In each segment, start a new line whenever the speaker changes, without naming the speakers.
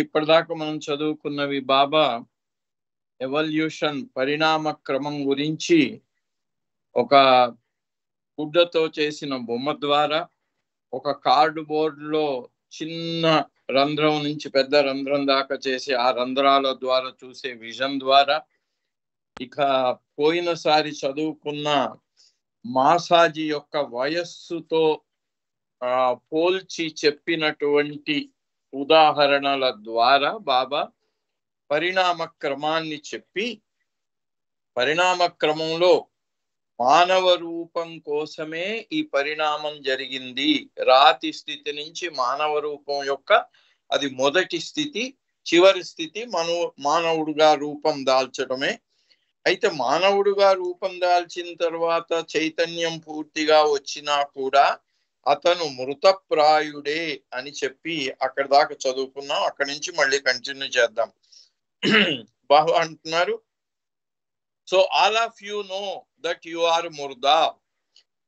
ఇప్పటిదాకా మనం చదువుకున్నవి బాబా ఎవల్యూషన్ పరిణామ క్రమం గురించి ఒక గుడ్డతో చేసిన బొమ్మ ద్వారా, ఒక కార్డు బోర్డులో చిన్న రంధ్రం నుంచి పెద్ద రంధ్రం దాకా చేసి ఆ రంధ్రాల ద్వారా చూసే విజన్ ద్వారా, ఇక పోయినసారి చదువుకున్న మాసాజీ యొక్క వయస్సుతో పోల్చి చెప్పినటువంటి ఉదాహరణల ద్వారా బాబా పరిణామ క్రమాన్ని చెప్పి, పరిణామ క్రమంలో మానవ రూపం కోసమే ఈ పరిణామం జరిగింది. రాతి స్థితి నుంచి మానవ రూపం యొక్క అది మొదటి స్థితి, చివరి స్థితి మానవుడుగా రూపం దాల్చడమే. అయితే మానవుడుగా రూపం దాల్చిన తర్వాత చైతన్యం పూర్తిగా వచ్చినా కూడా అతను మృతప్రాయుడే అని చెప్పి అక్కడి దాకా చదువుకున్నాం. అక్కడి నుంచి మళ్ళీ కంటిన్యూ చేద్దాం. బాబా అంటున్నారు, so all of you know that you are ముర్దా.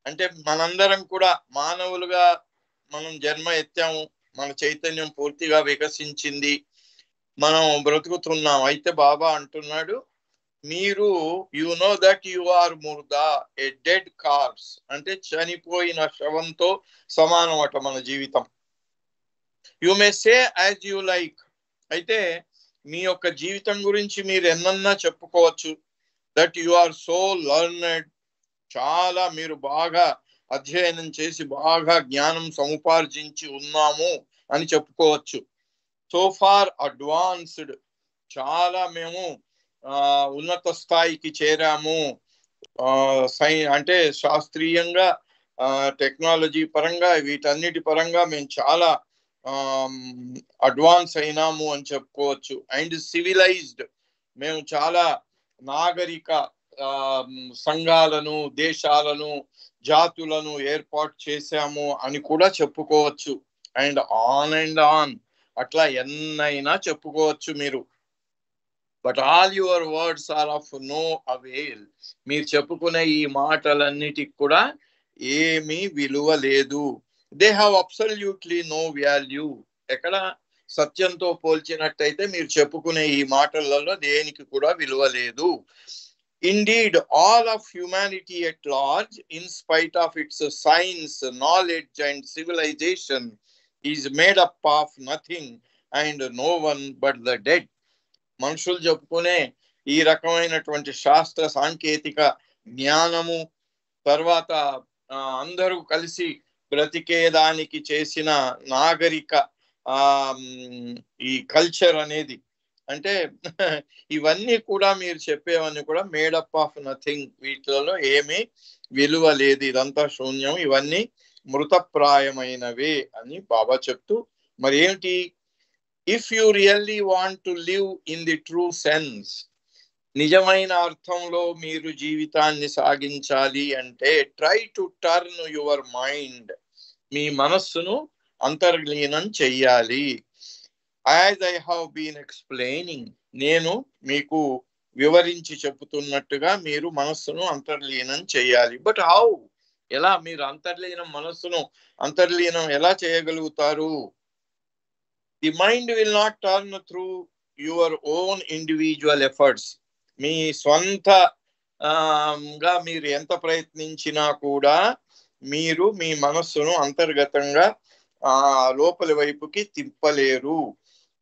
అంటే మనందరం కూడా మానవులుగా మనం జన్మ ఎత్తాము, మన చైతన్యం పూర్తిగా వికసించింది, మనం బ్రతుకుతున్నాం. అయితే బాబా అంటున్నాడు, మీరు you know that you are ముర్దా, ఏ డెడ్ కార్స్, అంటే చనిపోయిన శవంతో సమానం అట మన జీవితం. You may say as you like, అయితే మీ యొక్క జీవితం గురించి మీరు ఎన్నన్నా చెప్పుకోవచ్చు. That you are so learned, చాలా మీరు బాగా అధ్యయనం చేసి బాగా జ్ఞానం సముపార్జించి ఉన్నాము అని చెప్పుకోవచ్చు. సో ఫార్ అడ్వాన్స్డ్, చాలా మేము ఉన్నత స్థాయికి చేరాము, అంటే శాస్త్రీయంగా, టెక్నాలజీ పరంగా, వీటన్నిటి పరంగా మేము చాలా అడ్వాన్స్ అయినాము అని చెప్పుకోవచ్చు. అండ్ సివిలైజ్డ్, మేము చాలా నాగరిక సంఘాలను, దేశాలను, జాతులను ఏర్పాటు చేశాము అని కూడా చెప్పుకోవచ్చు. అండ్ ఆన్ అట్లా ఎన్నైనా చెప్పుకోవచ్చు మీరు. But all your words are of no avail, మీరు చెప్పుకునే ఈ మాటలన్నిటికి కూడా ఏమీ విలువ లేదు. They have absolutely no value. ఎక్కడ సత్యంతో పోల్చినట్టయితే మీరు చెప్పుకునే ఈ మాటలలో దేనికి కూడా విలువ లేదు. Indeed, all of humanity at large, in spite of its science, knowledge and civilization, is made up of nothing and no one but the dead. మనుషులు చెప్పుకునే ఈ రకమైనటువంటి శాస్త్ర సాంకేతిక జ్ఞానము, తర్వాత అందరూ కలిసి బ్రతికేదానికి చేసిన నాగరిక ఈ కల్చర్ అనేది, అంటే ఇవన్నీ కూడా మీరు చెప్పేవన్నీ కూడా మేడప్ ఆఫ్ నథింగ్, వీటిలో ఏమీ విలువ లేదు, ఇదంతా శూన్యం, ఇవన్నీ మృతప్రాయమైనవే అని బాబా చెప్తూ, మరి ఏమిటి, if you really want to live in the true sense, నిజమైన అర్థంలో మీరు జీవితాన్ని సాగించాలి అంటే try to turn your mind, మీ మనస్సును అంతర్లీనం చెయ్యాలి. As I have been explaining, నేను మీకు వివరించి చెప్పుతున్నట్టుగా మీరు మనస్సును అంతర్లీనం చేయాలి. బట్ హౌ, ఎలా మీరు మనస్సును అంతర్లీనం ఎలా చేయగలుగుతారు? The mind will not turn through your own individual efforts. మీ గా మీరు ఎంత ప్రయత్నించినా కూడా మీరు మీ మనస్సును అంతర్గతంగా లోపలి వైపుకి తిప్పలేరు.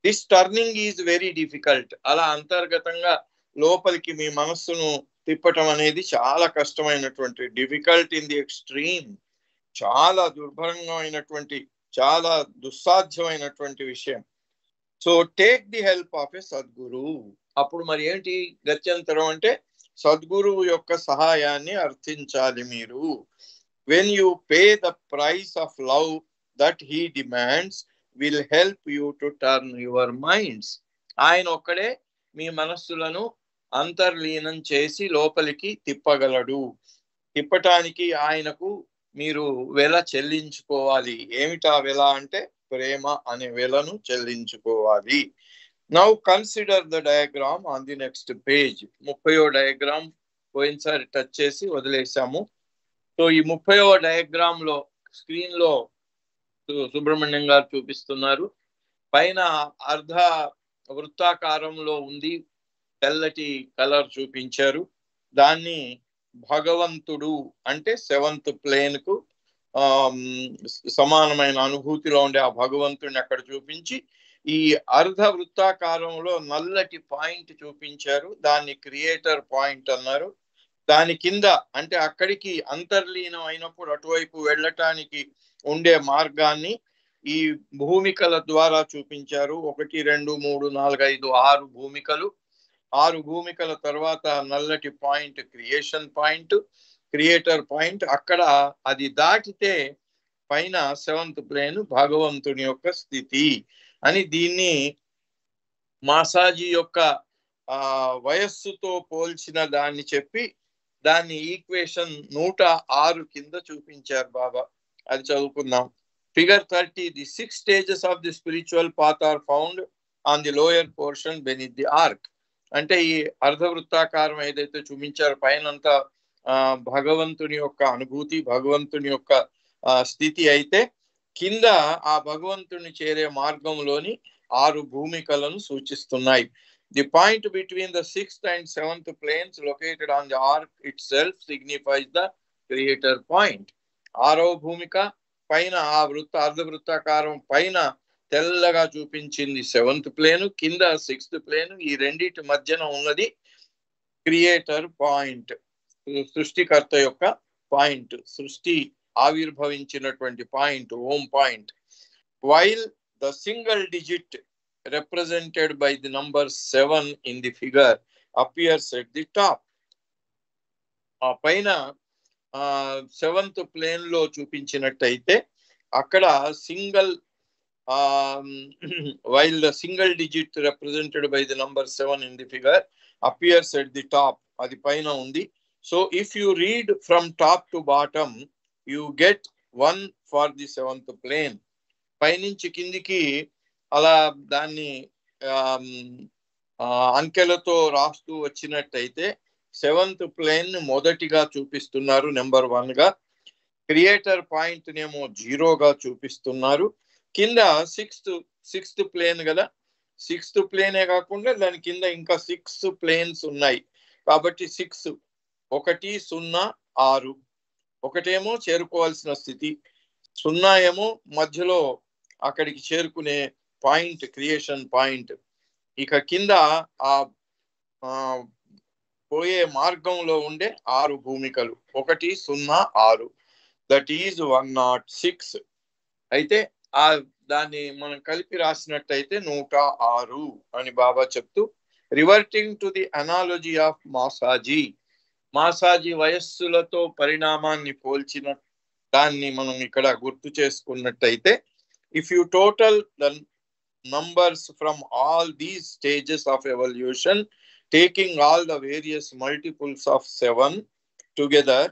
This turning is very difficult. అలా అంతర్గతంగా లోపలికి మీ మనస్సును తిప్పటం అనేది చాలా కష్టమైనటువంటి, డిఫికల్ట్ ఇన్ ది ఎక్స్ట్రీమ్, చాలా దుర్భరంగా చాలా దుస్సాధ్యమైనటువంటి విషయం. So take the help of a Sadhguru. అప్పుడు మరి ఏంటి గత్యంతరం అంటే సద్గురువు యొక్క సహాయాన్ని అర్థించాలి మీరు. When you pay the price of love that he demands will help you to turn your minds. ఆయన ఒక్కడే మీ మనస్సులను అంతర్లీనం చేసి లోపలికి తిప్పగలడు. తిప్పటానికి ఆయనకు మీరు వెల చెల్లించుకోవాలి. ఏమిటా వెల అంటే ప్రేమ అనే వెలను చెల్లించుకోవాలి. Now consider the diagram on the next page. 30వ డయాగ్రామ్ పోయినసారి టచ్ చేసి వదిలేసాము. సో ఈ 30వ డయాగ్రామ్ లో స్క్రీన్ లో సుబ్రహ్మణ్యం గారు చూపిస్తున్నారు. పైన అర్ధ వృత్తాకారంలో ఉంది, తెల్లటి కలర్ చూపించారు. దాన్ని భగవంతుడు అంటే సెవెంత్ ప్లేన్ కు సమానమైన అనుభూతిలో ఉండే ఆ భగవంతుడిని అక్కడ చూపించి ఈ అర్ధ వృత్తాకారంలో నల్లటి పాయింట్ చూపించారు. దాన్ని క్రియేటర్ పాయింట్ అన్నారు. దాని కింద అంటే అక్కడికి అంతర్లీనం అయినప్పుడు అటువైపు వెళ్ళటానికి ఉండే మార్గాన్ని ఈ భూమికల ద్వారా చూపించారు. 1 2 3 4 5 6 భూమికలు. 6 భూమికల తర్వాత నల్లటి point creation point, creator point. అక్కడ అది దాటితే పైన సెవెంత్ ప్లేన్ భగవంతుని యొక్క స్థితి అని దీన్ని మాసాజీ యొక్క వయస్సుతో పోల్చిన దాన్ని చెప్పి దాన్ని ఈక్వేషన్ 106 కింద చూపించారు బాబా. అది చదువుకుందాం. Figure 30, the 6 stages of the spiritual path are found on the lower portion beneath the arc. అంటే ఈ అర్ధవృత్తాకారం ఏదైతే చూపించారో పైనంతా భగవంతుని యొక్క అనుభూతి, భగవంతుని యొక్క స్థితి అయితే కింద ఆ భగవంతుని చేరే మార్గంలోని 6 భూమికలను సూచిస్తున్నాయి. The point between the 6th and 7th planes located on the arc itself signifies the creator point. 6వ భూమిక పైన ఆ అర్ధవృత్తాకారం పైన తెల్లగా చూపించింది 7th ప్లేన్, కింద 6th ప్లేన్. ఈ రెండిటి మధ్యన ఉన్నది క్రియేటర్ పాయింట్, సృష్టికర్త యొక్క పాయింట్, సృష్టి ఆవిర్భవించినటువంటి point, Om point. While the single digit represented by the number 7 in the figure appears at the top. ఆ పైన 7th ప్లేన్ లో చూపించినట్టయితే అక్కడ single while the single digit represented by the number 7 in the figure appears at the top, అది పైన ఉంది. So if you read from top to bottom you get 1 for the 7th plane. పైనుంచి కిందికి అలా దాన్ని అంకెలతో రాస్తూ వచ్చినట్టయితే 7th ప్లేన్ మొదటిగా చూపిస్తున్నారు నెంబర్ 1 గా, క్రియేటర్ పాయింట్ నేమో 0గా చూపిస్తున్నారు. కింద 6th ప్లేన్ కదా, 6th ప్లేనే కాకుండా దాని కింద ఇంకా 6 ప్లేన్స్ ఉన్నాయి కాబట్టి 6 1 0 6 ఒకటేమో చేరుకోవాల్సిన స్థితి, 0 ఏమో మధ్యలో అక్కడికి చేరుకునే పాయింట్, క్రియేషన్ పాయింట్. ఇక కింద ఆ పోయే మార్గంలో ఉండే 6 భూమికలు 1 0 6, దట్ ఈజ్ 106. అయితే ఆ దాన్ని మనం కలిపి రాసినట్టయితే 106 అని బాబా చెప్తూ reverting to the analogy of మాసాజీ, మాసాజీ వయస్సులతో పరిణామాన్ని పోల్చిన దాన్ని మనం ఇక్కడ గుర్తు చేసుకున్నట్టయితే if you total the numbers from all these stages of evolution, taking all the various multiples of 7 together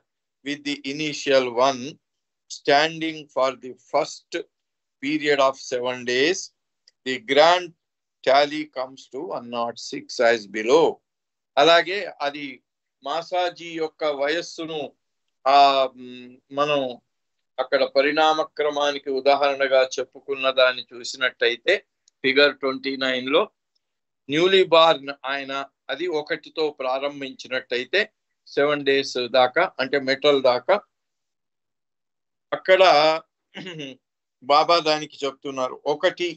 with the initial one standing for the first period of 7 days, the grand tally comes to 106 as below. అలాగే అది మాసాజీ యొక్క వయస్సును మనం అక్కడ పరిణామక్రమానికి ఉదాహరణగా చెప్పుకున్న దాన్ని చూసినట్టయితే ఫిగర్ 29 లో న్యూలీ బార్న్ ఆయన అది 1తో ప్రారంభించినట్టయితే 7 days దాకా అంటే మెటల్ దాకా అక్కడ బాబా దానికి చెప్తున్నారు. 1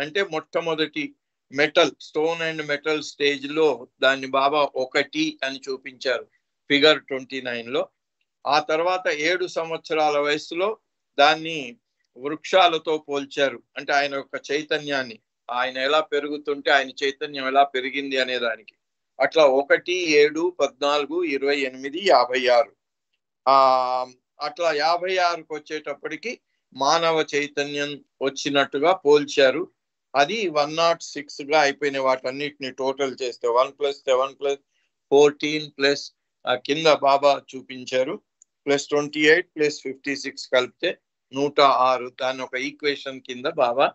అంటే మొట్టమొదటి metal, stone and metal stage లో దాన్ని బాబా 1 అని చూపించారు ఫిగర్ 29 లో. ఆ తర్వాత 7 సంవత్సరాల వయసులో దాన్ని వృక్షాలతో పోల్చారు. అంటే ఆయన యొక్క చైతన్యాన్ని, ఆయన ఎలా పెరుగుతుంటే ఆయన చైతన్యం ఎలా పెరిగింది అనే దానికి. అట్లా 1 7 14 28 56 అట్లా 56కు వచ్చేటప్పటికి మానవ చైతన్యం వచ్చినట్టుగా పోల్చారు. అది 106 గా అయిపోయిన వాటన్నిటిని టోటల్ చేస్తే 1 + 7 + 14 + కింద బాబా చూపించారు +28 + 56 కలిపితే 106. దాన్ని ఒక ఈక్వేషన్ కింద బాబా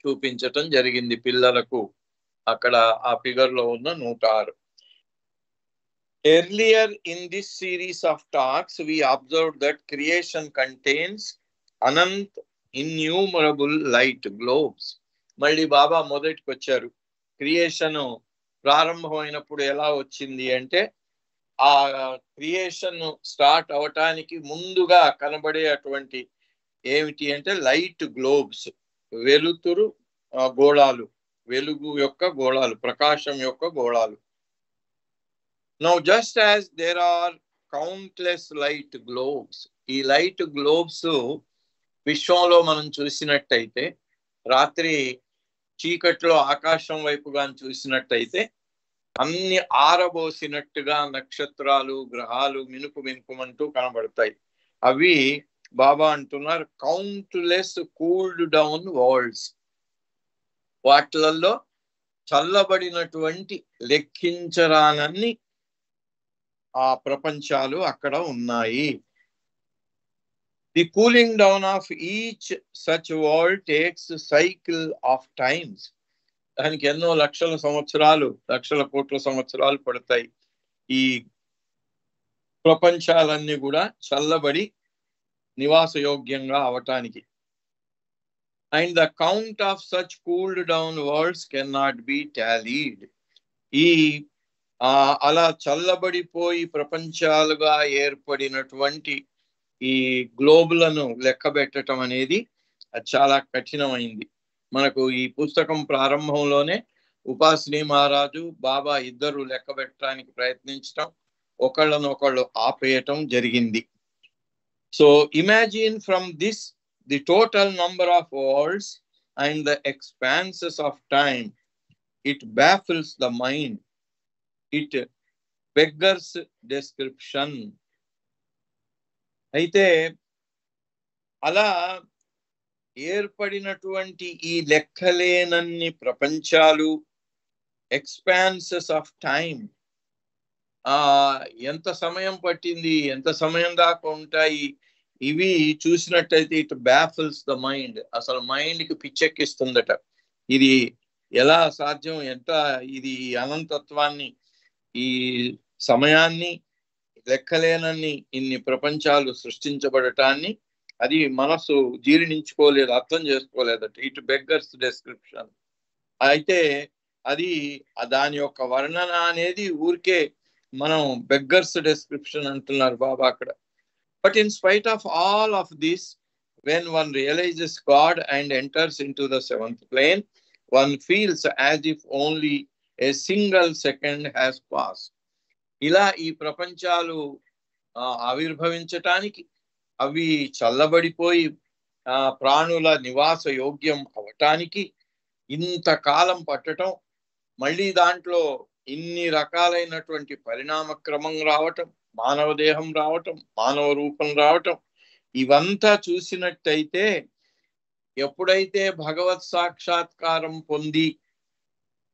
చూపించటం జరిగింది పిల్లలకు. అక్కడ ఆ ఫిగర్ లో ఉన్న 106. Earlier in this series of talks we observed that creation contains anant innumerable light globes మళ్ళీ బాబా మొదటికి వచ్చారు. క్రియేషన్ ప్రారంభమైనప్పుడు ఎలా వచ్చింది అంటే, ఆ క్రియేషన్ స్టార్ట్ అవటానికి ముందుగా కనబడే అటువంటి ఏమిటి అంటే లైట్ గ్లోబ్స్, వెలుతురు గోళాలు, వెలుగు యొక్క గోళాలు, ప్రకాశం యొక్క గోళాలు. Now just as there are countless light globes, ఈ లైట్ గ్లోబ్స్ విశ్వంలో మనం చూసినట్టయితే, రాత్రి చీకట్లో ఆకాశం వైపుగా చూసినట్టయితే అన్ని ఆరబోసినట్టుగా నక్షత్రాలు, గ్రహాలు మినుకు మినుకుమంటూ కనబడతాయి. అవి బాబా అంటున్నారు కౌంట్లెస్ కూల్డ్ డౌన్ వరల్డ్స్. వాటిలలో చల్లబడినటువంటి లెక్కించరానన్ని ఆ ప్రపంచాలు అక్కడ ఉన్నాయి. The cooling down of each such world takes cycle of times. దానికి ఎన్నో లక్షల సంవత్సరాలు, లక్షల కోట్ల సంవత్సరాలు పడతాయి ఈ ప్రపంచాలన్నీ కూడా చల్లబడి నివాసయోగ్యంగా అవటానికి. And the count of such cooled down world's can not be tallied. ఈ అలా చల్లబడిపోయి ప్రపంచాలుగా ఏర్పడినటువంటి ఈ గ్లోబులను లెక్క పెట్టడం అనేది చాలా కఠినమైంది. మనకు ఈ పుస్తకం ప్రారంభంలోనే ఉపాసిని మహారాజు, బాబా ఇద్దరు లెక్క పెట్టడానికి ప్రయత్నించటం, ఒకళ్ళనొకళ్ళు ఆపేయటం జరిగింది. So imagine from this the total number of worlds and the expanses of time. It baffles the mind. It beggars description. అయితే అలా ఏర్పడినటువంటి ఈ లెక్కలేనన్ని ప్రపంచాలు, ఎక్స్పాన్సెస్ ఆఫ్ టైం, ఎంత సమయం పట్టింది, ఎంత సమయం దాకా ఉంటాయి, ఇవి చూసినట్టయితే ఇట్ బ్యాఫిల్స్ ద మైండ్. అసలు మైండ్కి పిచ్చెక్కిస్తుందట. ఇది ఎలా సాధ్యం, ఎంత ఇది అనంతత్వాన్ని, ఈ సమయాన్ని, లెక్కలేనన్ని ఇన్ని ప్రపంచాలు సృష్టించబడటాన్ని అది మనసు జీర్ణించుకోలేదు, అర్థం చేసుకోలేదట. It beggars description. అయితే అది దాని యొక్క వర్ణన అనేది ఊరికే మనం బెగ్గర్స్ డెస్క్రిప్షన్ అంటున్నారు బాబా అక్కడ. But in spite of all of this, when one realizes God and enters in to the seventh plane, one feels as if only a single second has pass. ఇలా ఈ ప్రపంచాలు ఆవిర్భవించటానికి, అవి చల్లబడిపోయి ప్రాణుల నివాస యోగ్యం అవటానికి ఇంతకాలం పట్టడం, మళ్ళీ దాంట్లో ఇన్ని రకాలైనటువంటి పరిణామ క్రమం రావటం, మానవ దేహం రావటం, మానవ రూపం రావటం, ఇవంతా చూసినట్టయితే ఎప్పుడైతే భగవత్ సాక్షాత్కారం పొంది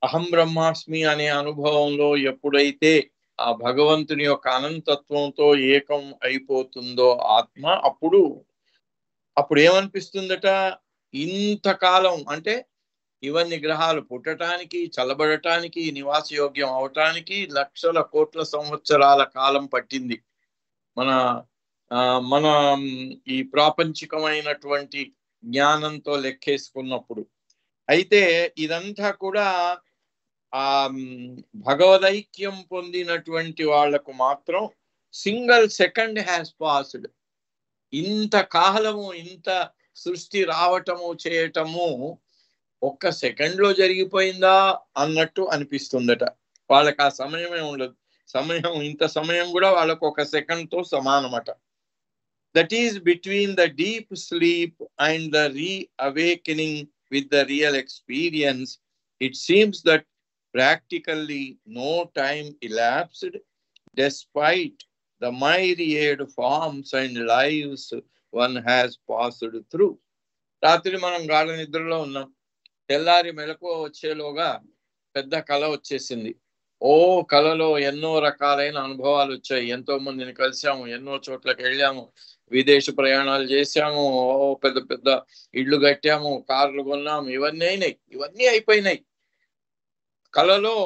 అహం బ్రహ్మాస్మి అనే అనుభవంలో ఎప్పుడైతే ఆ భగవంతుని యొక్క అనంతత్వంతో ఏకం అయిపోతుందో ఆత్మ, అప్పుడు ఏమనిపిస్తుందట, ఇంతకాలం అంటే ఇవన్నీ గ్రహాలు పుట్టడానికి, చల్లబడటానికి, నివాసయోగ్యం అవటానికి లక్షల కోట్ల సంవత్సరాల కాలం పట్టింది మన ఈ ప్రాపంచికమైనటువంటి జ్ఞానంతో లెక్కేసుకున్నప్పుడు. అయితే ఇదంతా కూడా భగవదైక్యం పొందినటువంటి వాళ్లకు మాత్రం సింగిల్ సెకండ్ హ్యాస్ పాస్డ్. ఇంత కాలము, ఇంత సృష్టి రావటము చేయటము ఒక్క సెకండ్లో జరిగిపోయిందా అన్నట్టు అనిపిస్తుందట. వాళ్ళకి ఆ సమయమే ఉండదు. ఇంత సమయం కూడా వాళ్ళకు ఒక సెకండ్తో సమానమట. That is between the deep sleep and the reawakening with the real experience. It seems that practically no time elapsed despite the myriad forms and lives one has passed through. రాత్రి మనం గాఢ నిద్రలో ఉన్నాం, తెల్లారి మెలకువ వచ్చేలోగా పెద్ద కళ వచ్చేసింది. కళలో ఎన్నో రకాలైన అనుభవాలు వచ్చాయి, ఎంతో మందిని కలిసాము, ఎన్నో చోట్లకి వెళ్ళాము, విదేశ ప్రయాణాలు చేశాము, పెద్ద పెద్ద ఇళ్ళు కట్టాము, కార్లు కొన్నాము, ఇవన్నీ అయిపోయినాయి. కళలో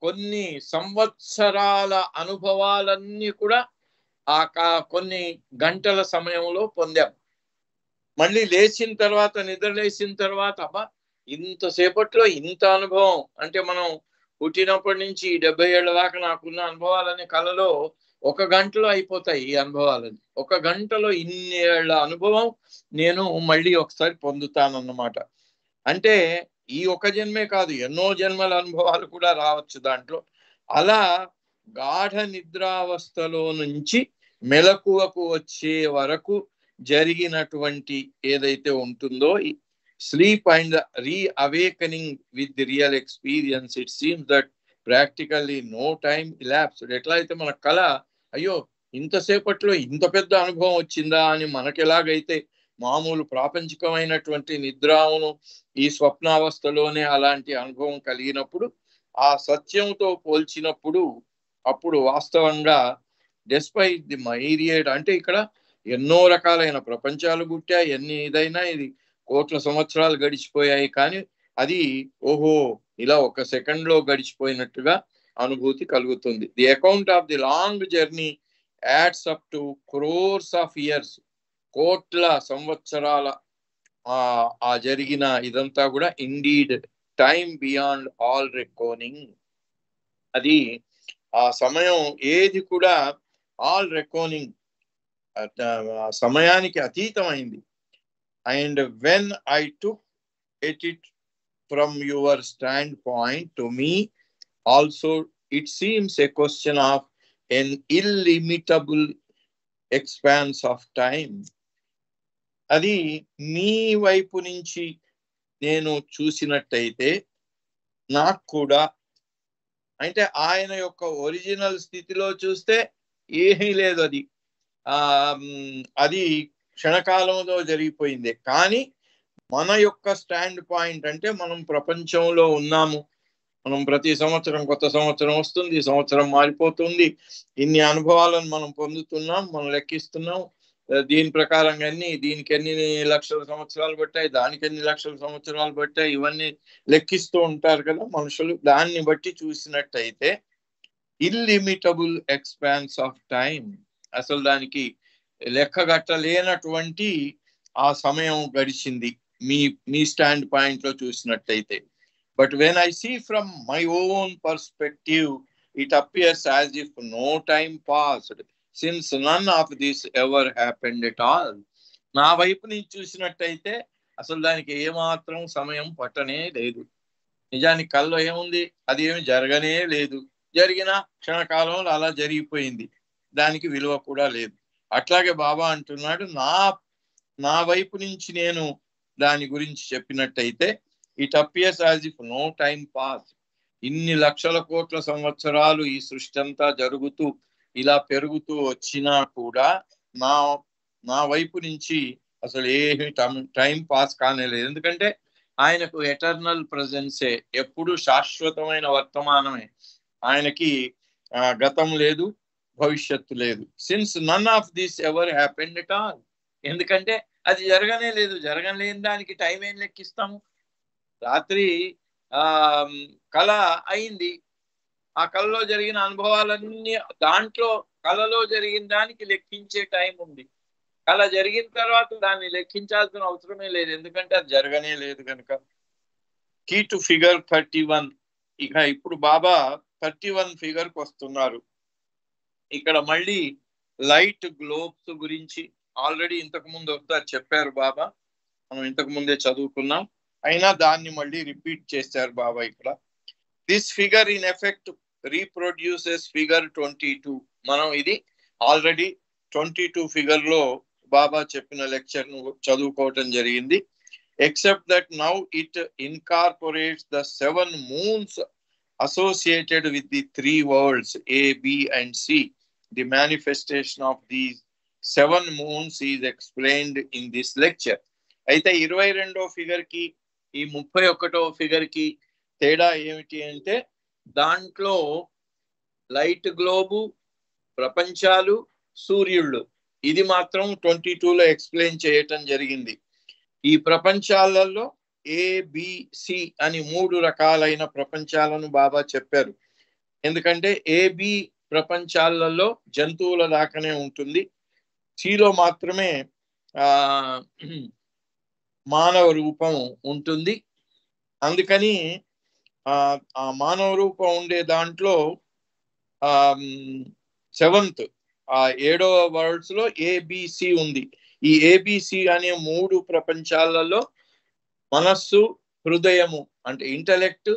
కొన్ని సంవత్సరాల అనుభవాలన్నీ కూడా కొన్ని గంటల సమయంలో పొందాం. మళ్ళీ లేచిన తర్వాత, నిద్ర లేచిన తర్వాత, ఇంతసేపట్లో ఇంత అనుభవం అంటే మనం పుట్టినప్పటి నుంచి 70 ఏళ్ల దాకా నాకున్న అనుభవాలనే కళలో 1 గంటలో అయిపోతాయి ఈ అనుభవాలని. 1 గంటలో ఇన్ని ఏళ్ల అనుభవం నేను మళ్ళీ ఒకసారి పొందుతానన్నమాట. అంటే ఈ ఒక జన్మే కాదు, ఎన్నో జన్మల అనుభవాలు కూడా రావచ్చు దాంట్లో. అలా గాఢ నిద్రావస్థలో నుంచి మెలకువకు వచ్చే వరకు జరిగినటువంటి ఏదైతే ఉంటుందో sleep and reawakening with the real experience, it seems that practically no time elapsed. ఎట్లా అయితే మన కళ అయ్యో ఇంతసేపట్లో ఇంత పెద్ద అనుభవం వచ్చిందా అని మనకి ఎలాగైతే మామూలు ప్రాపంచికమైనటువంటి నిద్రావును ఈ స్వప్నావస్థలోనే అలాంటి అనుభవం కలిగినప్పుడు ఆ సత్యంతో పోల్చినప్పుడు అప్పుడు వాస్తవంగా డెస్పైట్ ది మైరియడ్ అంటే ఇక్కడ ఎన్నో రకాలైన ప్రపంచాలు గుట్టా ఎన్ని ఇదైనా ఇది కోట్ల సంవత్సరాలు గడిచిపోయాయి, కానీ అది ఓహో ఇలా 1 సెకండ్ లో గడిచిపోయినట్టుగా అనుభూతి కలుగుతుంది. The account of the long journey adds up to crores of years. కోట్ల సంవత్సరాల ఆ జరిగిన ఇదంతా కూడా indeed time beyond all reckoning. అది ఆ సమయం ఏది కూడా ఆల్ రెకోనింగ్ సమయానికి అతీతమైంది. And when I took it from your standpoint to me also it seems a question of an illimitable expanse of time. అది మీ వైపు నుంచి నేను చూసినట్టయితే నాకు కూడా అంటే ఆయన యొక్క ఒరిజినల్ స్థితిలో చూస్తే ఏమీ లేదు, అది క్షణకాలంలో జరిగిపోయింది. కానీ మన యొక్క స్టాండ్ పాయింట్ అంటే మనం ప్రపంచంలో ఉన్నాము, మనం ప్రతి సంవత్సరం కొత్త సంవత్సరం వస్తుంది, సంవత్సరం మారిపోతుంది, ఇన్ని అనుభవాలను మనం పొందుతున్నాం, మనం లెక్కిస్తున్నాం. దీని ప్రకారంగా దీనికి ఎన్ని లక్షల సంవత్సరాలు పట్టాయి, దానికి ఎన్ని లక్షల సంవత్సరాలు పట్టాయి, ఇవన్నీ లెక్కిస్తూ ఉంటారు కదా మనుషులు. దాన్ని బట్టి చూసినట్టయితే ఇల్లిమిటబుల్ ఎక్స్పాన్స్ ఆఫ్ టైం, అసలు దానికి లెక్కగట్టలేనటువంటి ఆ సమయం గడిచింది మీ స్టాండ్ పాయింట్ లో చూసినట్టయితే. But when I see from my own perspective it appears as if no time passed since none of this ever happened at all. నా వైపు నుంచి చూసినట్టయితే అసలు దానికి ఏమాత్రం సమయం పట్టనే లేదు. నిజానికి కల్లో ఏముంది, అది ఏమి జరగనే లేదు, జరిగిన క్షణకాలంలో అలా జరిగిపోయింది, దానికి విలువ కూడా లేదు. అట్లాగే బాబా అంటున్నాడు, నా వైపు నుంచి నేను దాని గురించి చెప్పినట్టయితే it appears as if no time pass. ఇన్ని లక్షల కోట్ల సంవత్సరాలు ఈ సృష్టి అంతా జరుగుతూ ఇలా పెరుగుతూ వచ్చినా కూడా నా వైపు నుంచి అసలు ఏమి టైం పాస్ కానేలేదు. ఎందుకంటే ఆయనకు ఎటర్నల్ ప్రజెన్సే, ఎప్పుడు శాశ్వతమైన వర్తమానమే. ఆయనకి గతం లేదు, భవిష్యత్తు లేదు. Since none of this ever happened at all. ఎందుకంటే అది జరగనే లేదు, జరగలేని దానికి టైం ఏం లెక్కిస్తాము. రాత్రి కళ అయింది, ఆ కళలో జరిగిన అనుభవాలన్నీ దాంట్లో కళలో జరిగిన దానికి లెక్కించే టైం ఉంది. కళ జరిగిన తర్వాత దాన్ని లెక్కించాల్సిన అవసరమే లేదు, ఎందుకంటే అది జరగనే లేదు కనుక. Key to figure 31. ఇక ఇప్పుడు బాబా 31 ఫిగర్కి వస్తున్నారు. ఇక్కడ మళ్ళీ లైట్ గ్లోబ్స్ గురించి ఆల్రెడీ ఇంతకు ముందు ఒకసారి చెప్పారు బాబా, మనం ఇంతకు ముందే చదువుకున్నాం, అయినా దాన్ని మళ్ళీ రిపీట్ చేశారు బాబా ఇక్కడ. This figure in effect reproduces figure 22. మనం ఇది ఆల్రెడీ 22 ఫిగర్ లో బాబా చెప్పిన లెక్చర్ ను చదువుకోవటం జరిగింది. Except that now it incorporates the 7 moons associated with the 3 worlds A, B and C. The manifestation of these 7 moons is explained in this lecture. అయితే 22వ figure కి ఈ 31వ ఫిగర్ కి తేడా ఏమిటి అంటే, దాంట్లో లైట్ గ్లోబు, ప్రపంచాలు, సూర్యుళ్ళు, ఇది మాత్రం 22లో ఎక్స్ప్లెయిన్ చేయటం జరిగింది. ఈ ప్రపంచాలలో ABC అని 3 రకాలైన ప్రపంచాలను బాబా చెప్పారు. ఎందుకంటే AB ప్రపంచాలలో జంతువుల దాకానే ఉంటుంది, సిలో మాత్రమే మానవ రూపం ఉంటుంది. అందుకని ఆ మానవ రూపం ఉండే దాంట్లో సెవెంత్ ఆ 7వ వర్డ్స్ లో ఏబిసి ఉంది. ఈ ఏబిసి అనే 3 ప్రపంచాలలో మనస్సు, హృదయము అంటే ఇంటలెక్ట్,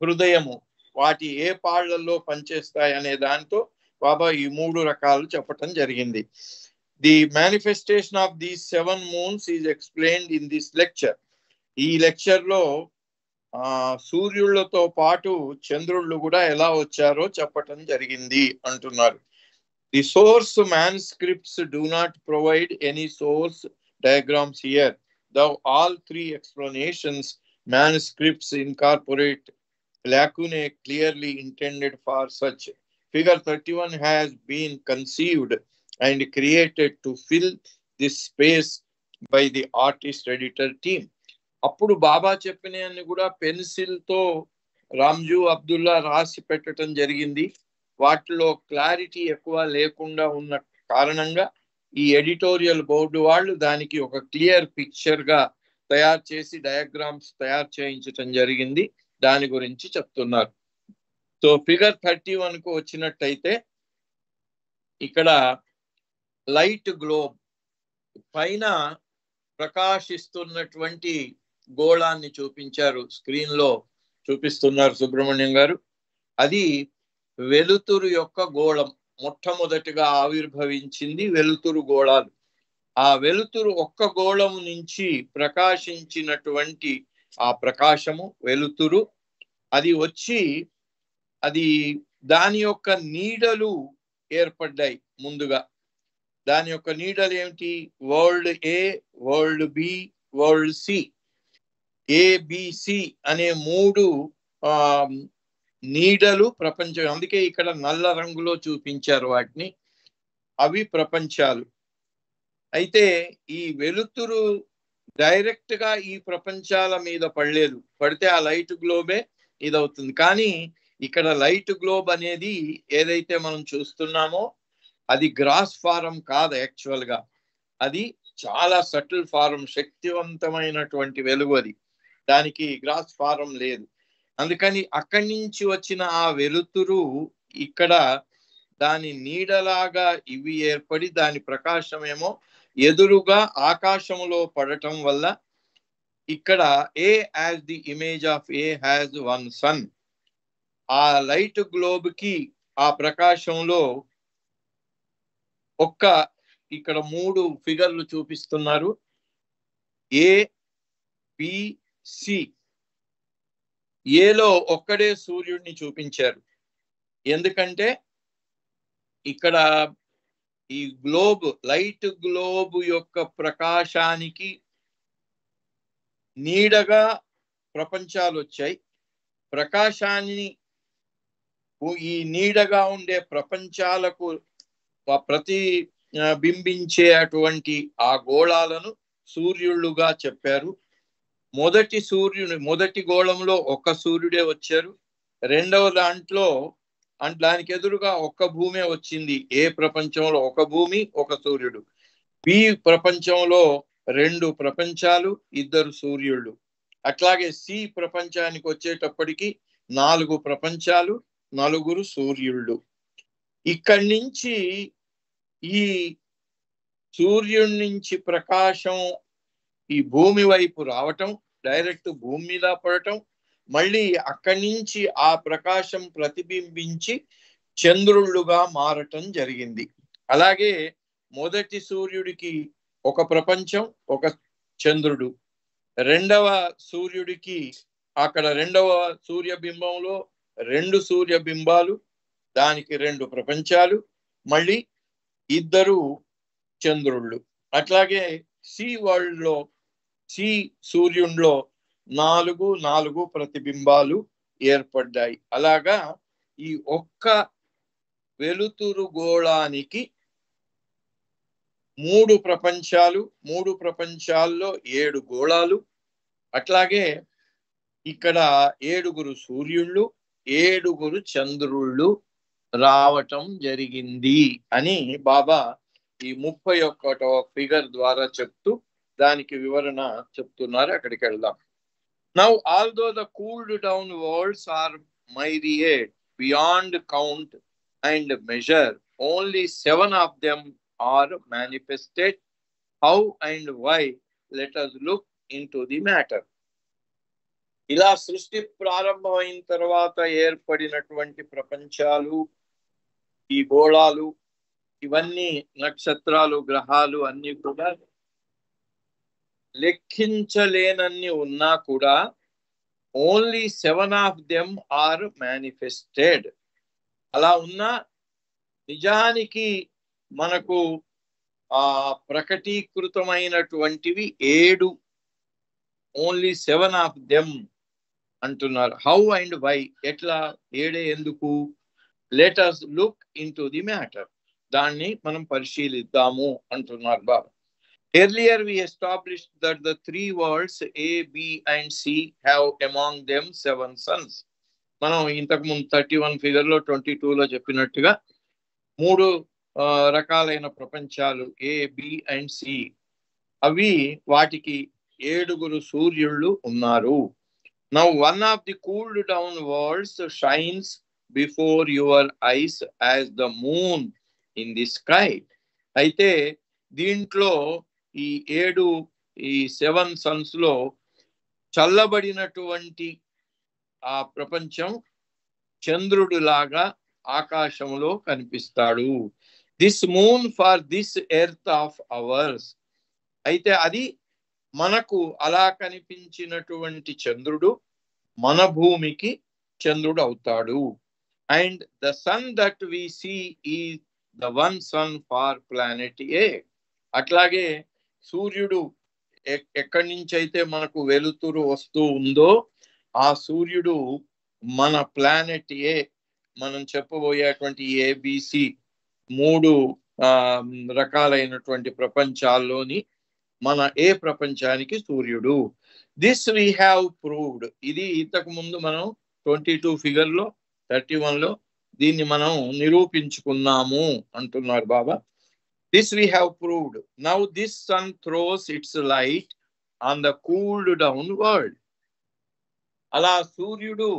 హృదయము వాటి ఏ పాళ్లలో పనిచేస్తాయి అనే దాంతో బాబా ఈ 3 రకాలు చెప్పటం జరిగింది. The manifestation of the 7 moons is explained in this lecture. ఈ లెక్చర్ లో సూర్యుళ్లతో పాటు చంద్రుళ్ళు కూడా ఎలా వచ్చారో చెప్పటం జరిగింది అంటున్నారు. The source manuscripts do not provide any source diagrams here, though all 3 explanations manuscripts incorporate lacunae clearly intended for such. Figure 31 has been conceived and created to fill this space by the artist editor team. అప్పుడు బాబా చెప్పినవన్నీ కూడా pencil తో రామ్జూ అబ్దుల్లా రాసి పెట్టడం జరిగింది. వాటిలో clarity ఎక్కువ లేకుండా ఉన్న కారణంగా ఈ ఎడిటోరియల్ బోర్డు వాళ్ళు దానికి ఒక క్లియర్ పిక్చర్ గా తయారు చేసి డయాగ్రామ్స్ తయారు చేయించటం జరిగింది. దాని గురించి చెప్తున్నారు. సో ఫిగర్ 31 కు వచ్చినట్టయితే ఇక్కడ లైట్ గ్లోబ్ పైన ప్రకాశిస్తున్నటువంటి గోళాన్ని చూపించారు. స్క్రీన్ లో చూపిస్తున్నారు సుబ్రహ్మణ్యం గారు. అది వెలుతురు యొక్క గోళం. మొట్టమొదటిగా ఆవిర్భవించింది వెలుతురు గోళాలు. ఆ వెలుతురు ఒక్క గోళం నుంచి ప్రకాశించినటువంటి ఆ ప్రకాశము వెలుతురు అది వచ్చి అది దాని యొక్క నీడలు ఏర్పడ్డాయి. ముందుగా దాని యొక్క నీడలు ఏమిటి? World A, world B, world C. ABC అనే 3 నీడలు ప్రపంచం. అందుకే ఇక్కడ నల్ల రంగులో చూపించారు వాటిని. అవి ప్రపంచాలు. అయితే ఈ వెలుతురు డైరెక్ట్ గా ఈ ప్రపంచాల మీద పడలేదు. పడితే ఆ లైట్ గ్లోబే ఇదవుతుంది. కానీ ఇక్కడ లైట్ గ్లోబ్ అనేది ఏదైతే మనం చూస్తున్నామో అది గ్రాస్ ఫారం కాదు. యాక్చువల్ గా అది చాలా సటిల్ ఫారం, శక్తివంతమైనటువంటి వెలుగు. అది దానికి గ్రాస్ ఫారం లేదు. అందుకని అక్కడి నుంచి వచ్చిన ఆ వెలుతురు ఇక్కడ దాని నీడలాగా ఇవి ఏర్పడి దాని ప్రకాశం ఏమో ఎదురుగా ఆకాశములో పడటం వల్ల ఇక్కడ A as the image of A has one sun. ఆ లైట్ గ్లోబ్ కి ఆ ప్రకాశంలో ఒక్క ఇక్కడ 3 ఫిగర్లు చూపిస్తున్నారు. A, B, C. ఏలో ఒక్కడే సూర్యుడిని చూపించారు. ఎందుకంటే ఇక్కడ ఈ గ్లోబ్ లైట్ గ్లోబ్ యొక్క ప్రకాశానికి నీడగా ప్రపంచాలు వచ్చాయి. ప్రకాశాన్ని ఈ నీడగా ఉండే ప్రపంచాలకు ప్రతిబింబించే అటువంటి ఆ గోళాలను సూర్యుళ్ళుగా చెప్పారు. మొదటి గోళంలో ఒక్క సూర్యుడే వచ్చారు. రెండవ దాంట్లో దానికి ఎదురుగా ఒక్క భూమే వచ్చింది. ఏ ప్రపంచంలో ఒక భూమి, ఒక సూర్యుడు. బి ప్రపంచంలో 2 ప్రపంచాలు, 2 సూర్యుళ్ళు. అట్లాగే సి ప్రపంచానికి వచ్చేటప్పటికి 4 ప్రపంచాలు, 4 సూర్యుళ్ళు. ఇక్కడి నుంచి ఈ సూర్యుడి నుంచి ప్రకాశం ఈ భూమి వైపు రావటం, డైరెక్ట్ భూమి మీద పడటం, మళ్ళీ అక్కడి నుంచి ఆ ప్రకాశం ప్రతిబింబించి చంద్రుళ్ళుగా మారటం జరిగింది. అలాగే మొదటి సూర్యుడికి ఒక ప్రపంచం, ఒక చంద్రుడు. రెండవ సూర్యుడికి అక్కడ రెండవ సూర్యబింబంలో 2 సూర్యబింబాలు, దానికి 2 ప్రపంచాలు, మళ్ళీ 2 చంద్రుళ్ళు. అట్లాగే సి వరల్డ్ లో సి సూర్యుడిలో 4 ప్రతిబింబాలు ఏర్పడ్డాయి. అలాగా ఈ ఒక్క వెలుతురు గోళానికి 3 ప్రపంచాలు, 3 ప్రపంచాల్లో 7 గోళాలు. అట్లాగే ఇక్కడ 7 సూర్యుళ్ళు, 7 చంద్రుళ్ళు రావటం జరిగింది అని బాబా ఈ 31వ ఫిగర్ ద్వారా చెప్తూ దానికి వివరణ చెప్తున్నారు. అక్కడికి వెళ్దాం. Now, although the cooled down worlds are myriad beyond count and measure, only 7 of them are manifested. How and why? Let us look into the matter. ఇలా సృష్టి ప్రారంభమైన తర్వాత ఏర్పడినటువంటి ప్రపంచాలు, ఈ గోళాలు, ఇవన్నీ నక్షత్రాలు, గ్రహాలు అన్ని కూడా లెక్కించలేనన్ని ఉన్నా కూడా only 7 of them are manifested. అలా ఉన్నా నిజానికి మనకు ప్రకటీకృతమైనటువంటివి 7, ఓన్లీ 7 of them అంటున్నారు. హౌ అండ్ వై, ఎట్లా, 7 ఎందుకు? Let us look into the matter. దాన్ని మనం పరిశీలిద్దాము అంటున్నారు బాబా. Earlier we established that the 3 worlds A, B and C have among them 7 suns. మనం ఇంతకు ముందు 31 ఫిగర్ లో 22లో చెప్పినట్టుగా 3 రకాలైన ప్రపంచాలు A, B and C. అవి వాటికి 7 సూర్యుళ్ళు ఉన్నారు. Now one of the cooled down worlds shines before your eyes as the moon in the sky. అయితే దీంట్లో ఈ 7 సన్స్ లో చల్లబడినటువంటి ఆ ప్రపంచం చంద్రుడు లాగా ఆకాశంలో కనిపిస్తాడు. This moon for this earth of hours. అయితే అది మనకు అలా కనిపించినటువంటి చంద్రుడు మన భూమికి చంద్రుడు అవుతాడు. And the sun that we see is the one sun for planet A. అట్లాగే సూర్యుడు ఎక్కడి నుంచి అయితే మనకు వెలుతురు వస్తూ ఉందో ఆ సూర్యుడు మన ప్లానెట్ ఏ, మనం చెప్పబోయేటువంటి ఏబిసి 3 రకాలైనటువంటి ప్రపంచాల్లోని మన ఏ ప్రపంచానికి సూర్యుడు. This we have proved. ఇది ఇంతకు ముందు మనం 22 ఫిగర్ లో 31లో దీన్ని మనం నిరూపించుకున్నాము అంటున్నారు బాబా. This we have proved. Now this sun throws its light on the cooled down world. అలా సూర్యుడు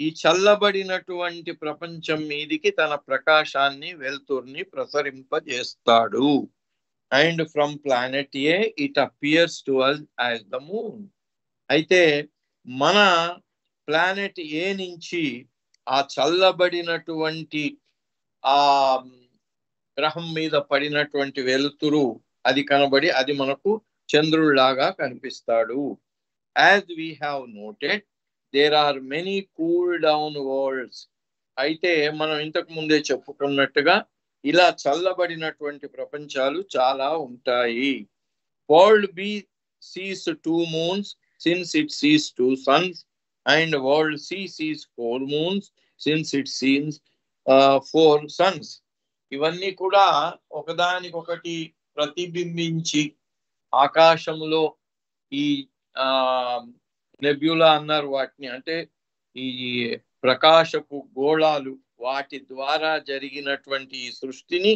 ఈ చల్లబడినటువంటి ప్రపంచం మీదికి తన ప్రకాశాన్ని, వెలుతుర్ని ప్రసరింపజేస్తాడు. And from planet A it appears to us as the moon. అయితే మన ప్లానెట్ ఏ నుంచి ఆ చల్లబడినటువంటి ఆ గ్రహం మీద పడినటువంటి వెలుతురు అది కనబడి అది మనకు చంద్రుడిలాగా కనిపిస్తాడు. As we have noted there are many cool down worlds. అయితే మనం ఇంతకు ముందే చెప్పుకున్నట్టుగా ఇలా చల్లబడినటువంటి ప్రపంచాలు చాలా ఉంటాయి. World B sees 2 moons since it sees 2 suns, and world C sees 4 moons since it sees 4 suns. ఇవన్నీ కూడా ఒకదానికొకటి ప్రతిబింబించి ఆకాశంలో ఈ నెబ్యులా అన్నారు వాటిని, అంటే ఈ ప్రకాశపు గోళాలు, వాటి ద్వారా జరిగినటువంటి ఈ సృష్టిని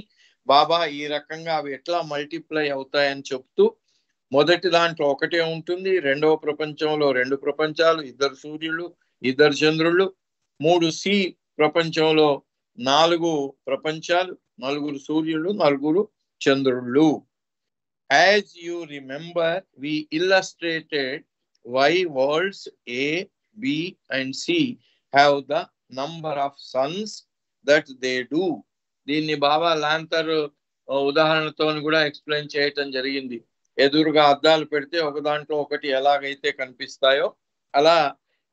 బాబా ఈ రకంగా అవి ఎట్లా మల్టిప్లై అవుతాయని చెప్తూ, మొదటి దాంట్లో ఒకటే ఉంటుంది, రెండవ ప్రపంచంలో 2 ప్రపంచాలు, 2 సూర్యులు, 2 చంద్రుళ్ళు, 3 సి ప్రపంచంలో 4 ప్రపంచాలు, 4 సూర్యులు, 4 చంద్రుళ్ళు. As you remember, we illustrated why worlds A, B and C have the number of suns that they do. దీన్ని బాబా లాంతర్ ఉదాహరణతో కూడా ఎక్స్ప్లెయిన్ చేయటం జరిగింది. ఎదురుగా అద్దాలు పెడితే ఒక దాంట్లో ఒకటి ఎలాగైతే కనిపిస్తాయో అలా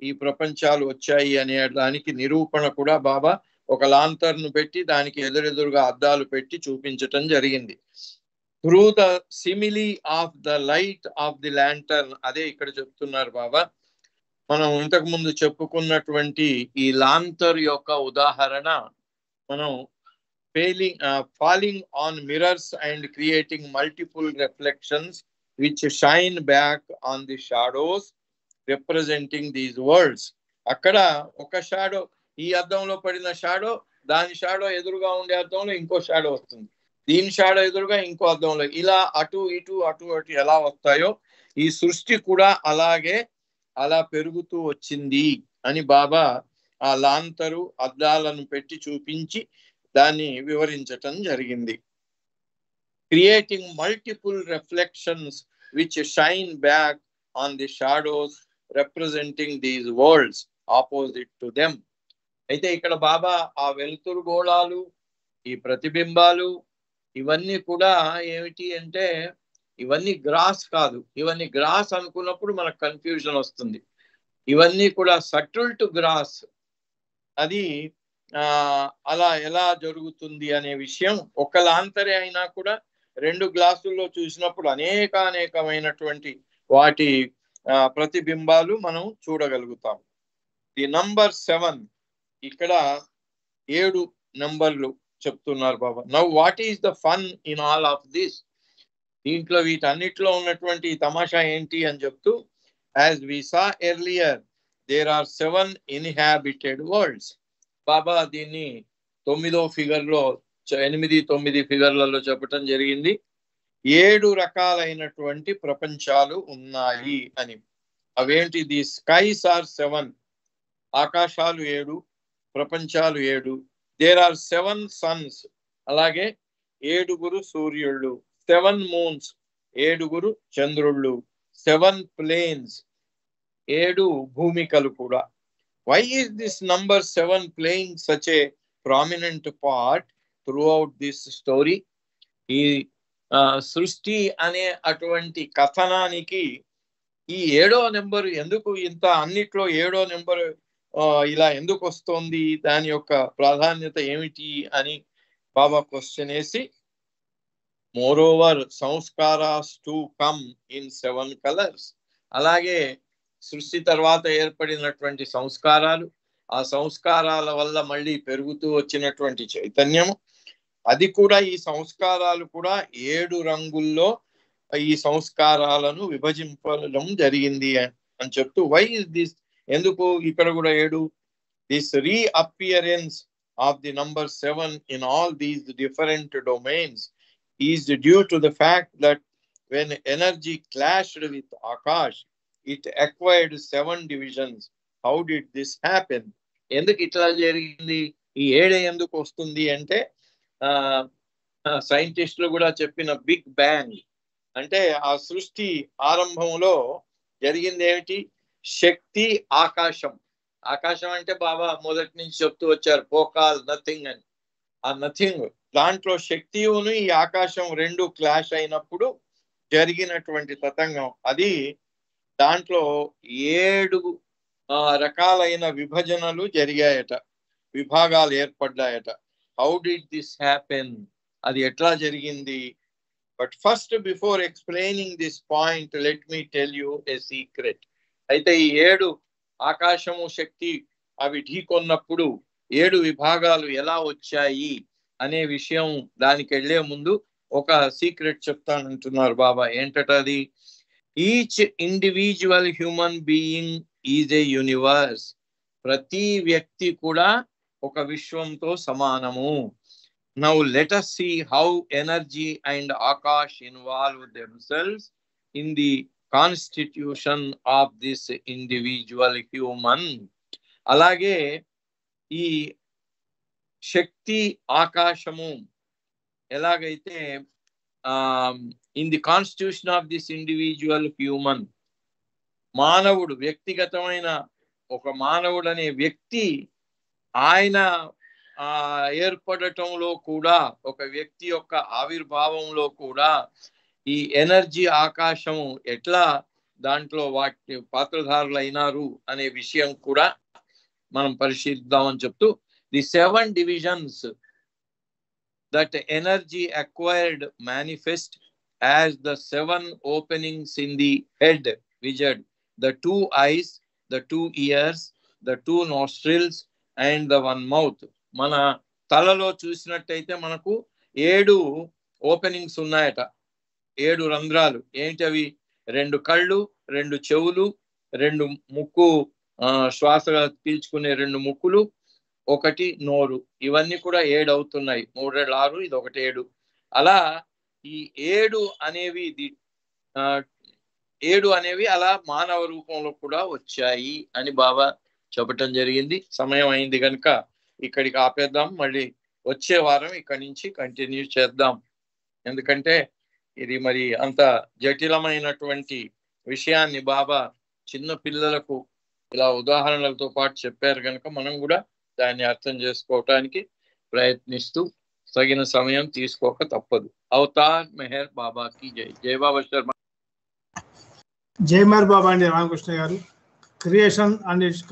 ఈ ప్రపంచాలు వచ్చాయి అనే దానికి నిరూపణ కూడా బాబా ఒక లాంతర్ను పెట్టి దానికి ఎదురెదురుగా అద్దాలు పెట్టి చూపించటం జరిగింది. Through the simile of the light of the lantern. అదే ఇక్కడ చెప్తున్నారు బాబా. మనం ఇంతకు ముందు చెప్పుకున్నటువంటి ఈ లాంతర్ యొక్క ఉదాహరణ మనం falling on mirrors and creating multiple reflections which shine back on the shadows representing these worlds. అక్కడ ఒక షాడో, ఈ అద్దంలో పడిన షాడో, దాని షాడో ఎదురుగా ఉండే అద్దంలో ఇంకో షాడో వస్తుంది, దీని షాడో ఎదురుగా ఇంకో అద్దంలో, ఇలా అటు ఇటు అటు అటు ఎలా వస్తాయో ఈ సృష్టి కూడా అలాగే అలా పెరుగుతూ వచ్చింది అని బాబా ఆ లాంతరు అద్దాలను పెట్టి చూపించి దాన్ని వివరించటం జరిగింది. Creating multiple reflections which shine back on the shadows representing these world's opposite to them. అయితే ఇక్కడ బాబా ఆ వెలుతురు గోళాలు, ఈ ప్రతిబింబాలు ఇవన్నీ కూడా ఏమిటి అంటే ఇవన్నీ గ్రాస్ కాదు. ఇవన్నీ గ్రాస్ అనుకున్నప్పుడు మనకు కన్ఫ్యూజన్ వస్తుంది. ఇవన్నీ కూడా సటిల్ టు గ్రాస్. అది అలా ఎలా జరుగుతుంది అనే విషయం ఒక లాంతరే అయినా కూడా 2 గ్లాసుల్లో చూసినప్పుడు అనేకమైనటువంటి వాటి ప్రతిబింబాలు మనం చూడగలుగుతాం. ది నంబర్ 7 ఇక్కడ 7 నంబర్లు చెప్తున్నారు Baba. Now what is the fun in all of this? దీంట్లో వీటన్నిటిలో ఉన్నటువంటి తమాషా ఏంటి అని చెప్తూ, as we saw earlier there are 7 inhabited worlds. Baba దీన్ని 9వ ఫిగర్లో 8-9 ఫిగర్లలో చెప్పటం జరిగింది. 7 రకాలైనటువంటి ప్రపంచాలు ఉన్నాయి అని. అవేంటి? ది స్కైస్ ఆర్ 7, ఆకాశాలు 7, ప్రపంచాలు 7. దేర్ ఆర్ 7 సన్స్, అలాగే 7 సూర్యుళ్ళు. 7 మూన్స్, 7 చంద్రుళ్ళు. 7 ప్లేన్స్, 7 భూమికలు కూడా. Why is this number 7 playing such a prominent part throughout this story? ఈ సృష్టి అనే అటువంటి కథనానికి ఈ 7వ నెంబర్ ఎందుకు ఇంత, అన్నిట్లో 7వ నెంబర్ ఇలా ఎందుకు వస్తోంది, దాని యొక్క ప్రాధాన్యత ఏమిటి అని బాబా క్వశ్చన్ వేసి, moreover sanskaras to come in 7 colours. అలాగే సృష్టి తర్వాత ఏర్పడినటువంటి సంస్కారాలు, ఆ సంస్కారాల వల్ల మళ్ళీ పెరుగుతూ వచ్చినటువంటి చైతన్యము, అది కూడా ఈ సంస్కారాలు కూడా 7 రంగుల్లో ఈ సంస్కారాలను విభజింపడం జరిగింది అని చెప్తూ, వై ఇస్ దిస్, ఎందుకు ఇక్కడ కూడా 7? This reappearance of the number 7 in all these different domains is due to the fact that when energy clashed with Akash it acquired 7 divisions. How did this happen? ఎందుకు ఇట్లా జరిగింది? ఈ 7 ఎందుకు వస్తుంది అంటే సైంటిస్టులు కూడా చెప్పిన బిగ్ బ్యాంగ్ అంటే ఆ సృష్టి ఆరంభంలో జరిగింది ఏమిటి? శక్తి, ఆకాశం. ఆకాశం అంటే బాబా మొదటి నుంచి చెప్తూ వచ్చారు, పోకాల్ నథింగ్ అని. ఆ నథింగ్ దాంట్లో శక్తియును ఈ ఆకాశం 2 క్లాష్ అయినప్పుడు జరిగినటువంటి తతంగం అది. దాంట్లో 7 రకాలైన విభజనలు జరిగాయట, విభాగాలు ఏర్పడ్డాయట. How did this happen? అది ఎట్లా జరిగింది? But first before explaining this point let me tell you a secret. అయితే ఈ 7 ఆకాశము, శక్తి అవి ఢీకొన్నప్పుడు 7 విభాగాలు ఎలా వచ్చాయి అనే విషయం దానికి వెళ్లే ముందు ఒక సీక్రెట్ చెప్తానంటున్నారు బాబా. ఏంటది? Each individual human being is a universe. ప్రతి వ్యక్తి కూడా ఒక విశ్వంతో సమానము. Now let us see how energy and Akash involve themselves in the constitution of this individual human. అలాగే ఈ శక్తి, ఆకాశము ఎలాగైతే in the constitution of this individual human, మానవుడు, వ్యక్తిగతమైన ఒక మానవుడు అనే వ్యక్తి ఆయన ఏర్పడటంలో కూడా, ఒక వ్యక్తి యొక్క ఆవిర్భావంలో కూడా ఈ ఎనర్జీ, ఆకాశం ఎట్లా దాంట్లో వాటి పాత్రధారులు అయినారు అనే విషయం కూడా మనం పరిశీలిద్దామని చెప్తూ, the 7 divisions that energy acquired manifest as the 7 openings in the head vision, the 2 eyes, the 2 ears, the 2 nostrils and the 1 mouth. మన తలలో చూసినట్టయితే మనకు 7 ఓపెనింగ్స్ ఉన్నాయట, 7 రంధ్రాలు. ఏంటవి? 2 కళ్ళు, 2 చెవులు, 2 ముక్కు, శ్వాస పీల్చుకునే 2 ముక్కులు, 1 నోరు. ఇవన్నీ కూడా 7 అవుతున్నాయి. 3 6, ఇది 1 7. అలా ఈ 7 అనేవి 7 అనేవి అలా మానవ రూపంలో కూడా వచ్చాయి అని బాబా చెప్పటం జరిగింది. సమయం అయింది కనుక ఇక్కడికి ఆపేద్దాం. మళ్ళీ వచ్చే వారం ఇక్కడి నుంచి కంటిన్యూ చేద్దాం. ఎందుకంటే ఇది మరి అంత జటిలమైనటువంటి విషయాన్ని బాబా చిన్న పిల్లలకు ఇలా ఉదాహరణలతో పాటు చెప్పారు కనుక మనం కూడా దాన్ని అర్థం చేసుకోవటానికి ప్రయత్నిస్తూ తగిన సమయం తీసుకోక తప్పదు. అవతార్ మెహర్ బాబాకి జై. జై బాబా శర్మ.
జై మెహర్ బాబా అండి రామకృష్ణ గారు. Creation and it's